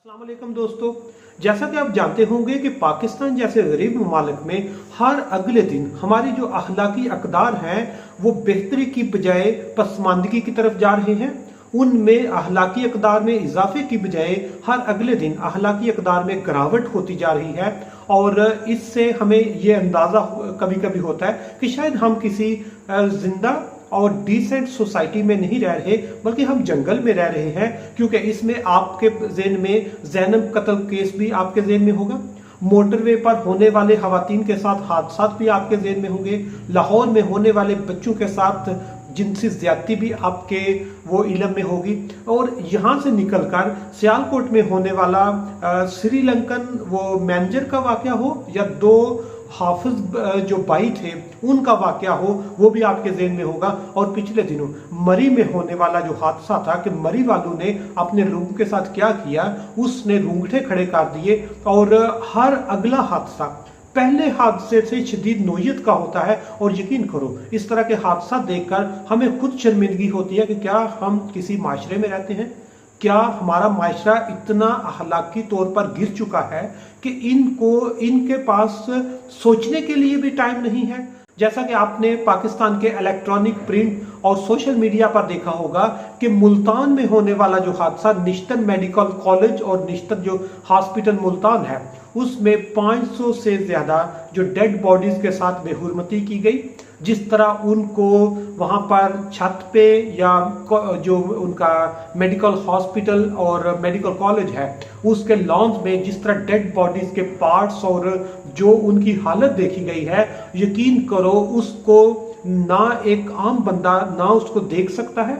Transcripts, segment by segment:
अस्सलाम वालेकुम दोस्तों, जैसा कि आप जानते होंगे कि पाकिस्तान जैसे गरीब ममालिक में हर अगले दिन हमारी जो अखलाकी अकदार हैं वो बेहतरी की बजाय पसमानदगी की तरफ जा रहे हैं। उनमें अखलाकी अकदार में इजाफे की बजाय हर अगले दिन अखलाकी अकदार में गिरावट होती जा रही है और इससे हमें ये अंदाज़ा कभी कभी होता है कि शायद हम किसी जिंदा और डिसेंट सोसाइटी में नहीं रह रहे बल्कि हम जंगल में रह रहे हैं, क्योंकि इसमें आपके ज़हन में जैनब कत्ल केस भी आपके ज़हन में होगा, मोटरवे पर होने वाले खवातीन के साथ हादसा भी आपके ज़हन में होंगे, लाहौर में होने वाले बच्चों के साथ जिनसी ज्यादती भी आपके वो इलम में होगी, और यहाँ से निकलकर सियालकोट में होने वाला श्रीलंकन वो मैनेजर का वाकया हो या दो हाफिज जो भाई थे उनका वाकया हो, वो भी आपके ज़हन में होगा। और पिछले दिनों मरी में होने वाला जो हादसा था कि मरी वालों ने अपने लोगों के साथ क्या किया, उसने रूंगटे खड़े कर दिए। और हर अगला हादसा पहले हादसे से शदीद नोयत का होता है, और यकीन करो इस तरह के हादसा देखकर हमें खुद शर्मिंदगी होती है कि क्या हम किसी माशरे में रहते हैं, क्या हमारा माशरा इतना अखलाकी तौर पर गिर चुका है कि इनके पास सोचने के लिए भी टाइम नहीं है। जैसा कि आपने पाकिस्तान के इलेक्ट्रॉनिक, प्रिंट और सोशल मीडिया पर देखा होगा कि मुल्तान में होने वाला जो हादसा, निश्तर मेडिकल कॉलेज और निश्तर जो हॉस्पिटल मुल्तान है, उसमें 500 से ज्यादा जो डेड बॉडीज के साथ बेहुरमती की गई। जिस तरह उनको वहां पर छत पे या जो उनका मेडिकल हॉस्पिटल और मेडिकल कॉलेज है उसके लॉन्स में जिस तरह डेड बॉडीज के पार्ट्स और जो उनकी हालत देखी गई है, यकीन करो उसको ना एक आम बंदा ना उसको देख सकता है,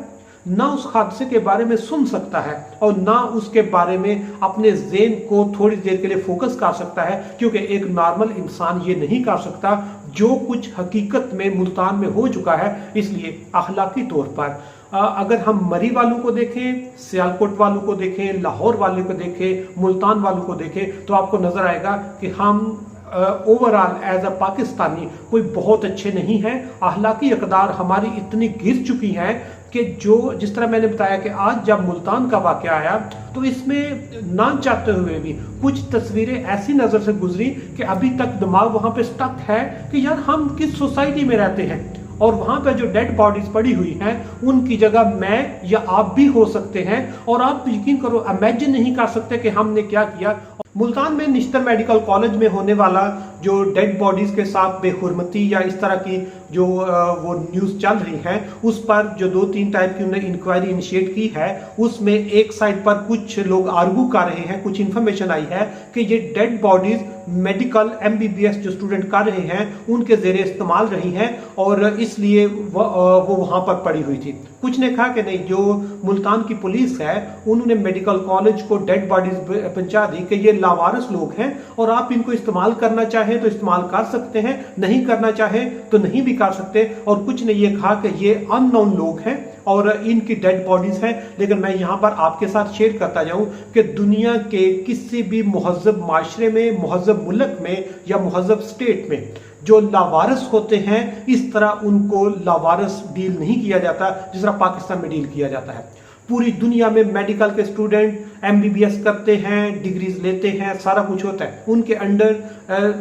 ना उस हादसे के बारे में सुन सकता है, और ना उसके बारे में अपने ज़हन को थोड़ी देर के लिए फोकस कर सकता है, क्योंकि एक नॉर्मल इंसान ये नहीं कर सकता जो कुछ हकीकत में मुल्तान में हो चुका है। इसलिए अखलाकी तौर पर अगर हम मरी वालों को देखें, सियालकोट वालों को देखें, लाहौर वालों को देखें, मुल्तान वालों को देखें, तो आपको नजर आएगा कि हम ओवरऑल एज अ पाकिस्तानी कोई बहुत अच्छे नहीं हैं। अखलाकी अकदार हमारी इतनी गिर चुकी हैं कि जो जिस तरह मैंने बताया कि आज जब मुल्तान का वाकया आया तो इसमें ना चाहते हुए भी कुछ तस्वीरें ऐसी नज़र से गुजरी कि अभी तक दिमाग वहाँ पे स्टक है कि यार हम किस सोसाइटी में रहते हैं, और वहाँ पे जो डेड बॉडीज पड़ी हुई हैं उनकी जगह मैं या आप भी हो सकते हैं, और आप यकीन करो इमेजिन नहीं कर सकते कि हमने क्या किया। मुल्तान में निश्तर मेडिकल कॉलेज में होने वाला जो डेड बॉडीज के साथ बेहुरमती या इस तरह की जो वो न्यूज़ चल रही है, उस पर जो 2-3 टाइप की उन्होंने इंक्वायरी इनिशिएट की है, उसमें एक साइड पर कुछ लोग आर्गू कर रहे हैं, कुछ इन्फॉर्मेशन आई है कि ये डेड बॉडीज मेडिकल MBBS जो स्टूडेंट कर रहे हैं उनके ज़रिए इस्तेमाल रही हैं और इसलिए वो वहाँ पर पड़ी हुई थी। कुछ ने कहा कि नहीं, जो मुल्तान की पुलिस है उन्होंने मेडिकल कॉलेज को डेड बॉडीज पहुंचा दी कि ये लावारिस लोग हैं और आप इनको इस्तेमाल करना चाहें तो इस्तेमाल कर सकते हैं, नहीं करना चाहें तो नहीं भी कर सकते। और कुछ ने ये कहा कि ये अननोन लोग हैं और इनकी डेड बॉडीज हैं। लेकिन मैं यहाँ पर आपके साथ शेयर करता जाऊं कि दुनिया के किसी भी मुहज़्ज़ब माशरे में, मुहज़्ज़ब मुल्क में या मुहज़्ज़ब स्टेट में जो लावारिस होते हैं, इस तरह उनको लावारिस डील नहीं किया जाता जिस तरह पाकिस्तान में डील किया जाता है। पूरी दुनिया में मेडिकल के स्टूडेंट MBBS करते हैं, डिग्रीज लेते हैं, सारा कुछ होता है, उनके अंडर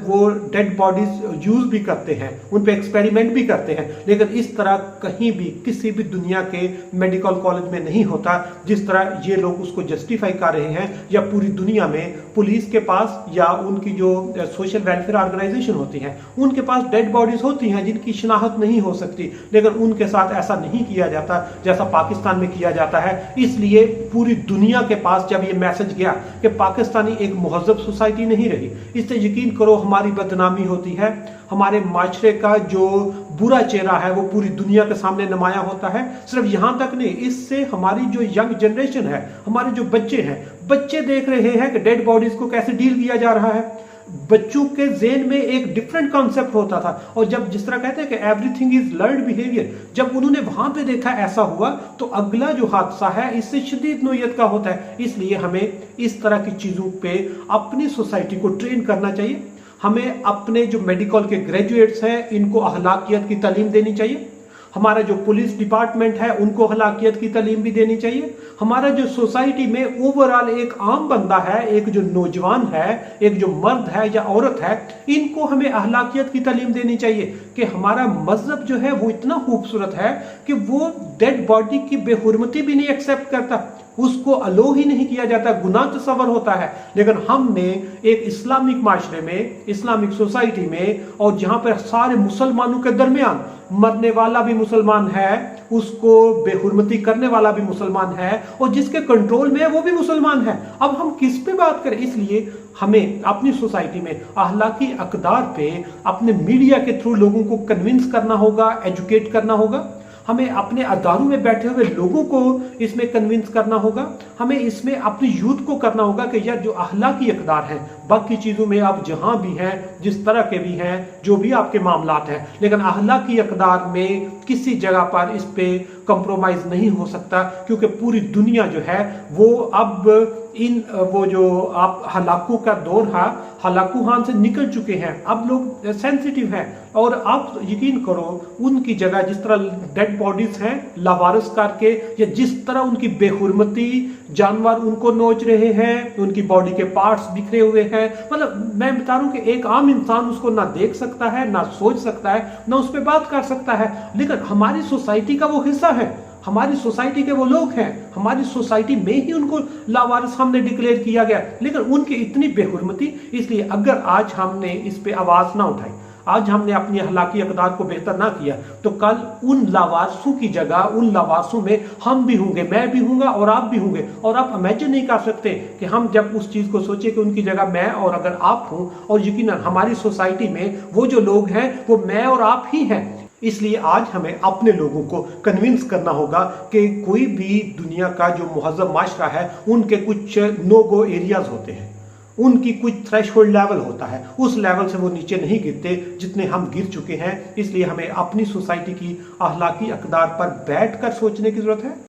वो डेड बॉडीज यूज भी करते हैं, उन पे एक्सपेरिमेंट भी करते हैं। लेकिन इस तरह कहीं भी किसी भी दुनिया के मेडिकल कॉलेज में नहीं होता जिस तरह ये लोग उसको जस्टिफाई कर रहे हैं। या पूरी दुनिया में पुलिस के पास या उनकी जो सोशल वेलफेयर ऑर्गेनाइजेशन होती हैं उनके पास डेड बॉडीज होती हैं जिनकी शनाख्त नहीं हो सकती, लेकिन उनके साथ ऐसा नहीं किया जाता जैसा पाकिस्तान में किया जाता है। इसलिए पूरी दुनिया के पास जब ये मैसेज गया कि पाकिस्तानी एक मुहज़्ज़ब सोसाइटी नहीं रही, इससे यकीन करो हमारी बदनामी होती है, हमारे माशरे का जो बुरा चेहरा है वो पूरी दुनिया के सामने नुमाया होता है। सिर्फ यहाँ तक नहीं, इससे हमारी जो यंग जनरेशन है, हमारे जो बच्चे हैं, बच्चे देख रहे हैं कि डेड बॉडीज को कैसे डील किया जा रहा है। बच्चों के ज़हन में एक डिफरेंट कॉन्सेप्ट होता था, और जब जिस तरह कहते हैं कि एवरीथिंग इज लर्न्ड बिहेवियर, जब उन्होंने वहां पे देखा ऐसा हुआ तो अगला जो हादसा है इससे शदीद नोयत का होता है। इसलिए हमें इस तरह की चीज़ों पे अपनी सोसाइटी को ट्रेन करना चाहिए। हमें अपने जो मेडिकल के ग्रेजुएट्स हैं इनको अखलाकियत की तालीम देनी चाहिए। हमारा जो पुलिस डिपार्टमेंट है उनको अखलाकियत की तालीम भी देनी चाहिए। हमारा जो सोसाइटी में ओवरऑल एक आम बंदा है, एक जो नौजवान है, एक जो मर्द है या औरत है, इनको हमें अखलाकियत की तालीम देनी चाहिए कि हमारा मजहब जो है वो इतना खूबसूरत है कि वो डेड बॉडी की बेहुरमती भी नहीं एक्सेप्ट करता, उसको अलो ही नहीं किया जाता, गुनाह तस्वर होता है। लेकिन हमने एक इस्लामिक माशरे में, इस्लामिक सोसाइटी में, और जहां पर सारे मुसलमानों के दरमियान मरने वाला भी मुसलमान है, उसको बेहुरमती करने वाला भी मुसलमान है, और जिसके कंट्रोल में है वो भी मुसलमान है। अब हम किस पे बात करें? इसलिए हमें अपनी सोसाइटी में अखलाकी अकदार पे अपने मीडिया के थ्रू लोगों को कन्विंस करना होगा, एजुकेट करना होगा। हमें अपने अदारों में बैठे हुए लोगों को इसमें कन्विंस करना होगा। हमें इसमें अपनी यूथ को करना होगा कि यार जो अखलाकी अकदार हैं, बाकी चीज़ों में आप जहां भी हैं, जिस तरह के भी हैं, जो भी आपके मामलात हैं, लेकिन अखलाकी अकदार में किसी जगह पर इस पे कंप्रोमाइज नहीं हो सकता, क्योंकि पूरी दुनिया जो है वो अब वो जो आप हलाकू का दौर है, हलाकू हान से निकल चुके हैं। अब लोग सेंसिटिव हैं, और आप यकीन करो उनकी जगह जिस तरह डेड बॉडीज हैं लावारिस करके, या जिस तरह उनकी बेहुरमती जानवर उनको नोच रहे हैं, उनकी बॉडी के पार्ट्स बिखरे हुए हैं, मतलब मैं बता रहा हूं कि एक आम इंसान उसको ना देख सकता है, ना सोच सकता है, ना उस पर बात कर सकता है। लेकिन हमारी सोसाइटी का वो हिस्सा है, हमारी सोसाइटी के वो लोग हैं, हमारी सोसाइटी में ही उनको लावारिस हमने डिक्लेयर किया गया, लेकिन उनकी इतनी बेहुरमती। इसलिए अगर आज हमने इस पे आवाज ना उठाई, आज हमने अपनी अखलाकी अकदार को बेहतर ना किया, तो कल उन लावारसों की जगह, उन लावारसों में हम भी होंगे, मैं भी हूंगा और आप भी होंगे। और आप इमेजिन नहीं कर सकते कि हम जब उस चीज को सोचे कि उनकी जगह मैं और अगर आप हूं, और यकीनन हमारी सोसाइटी में वो जो लोग हैं वो मैं और आप ही हैं। इसलिए आज हमें अपने लोगों को कन्विंस करना होगा कि कोई भी दुनिया का जो मुहज़्ज़ब माशरा है, उनके कुछ नो गो एरियाज होते हैं, उनकी कुछ थ्रेशहोल्ड लेवल होता है, उस लेवल से वो नीचे नहीं गिरते जितने हम गिर चुके हैं। इसलिए हमें अपनी सोसाइटी की अखलाकी अकदार पर बैठकर सोचने की जरूरत है।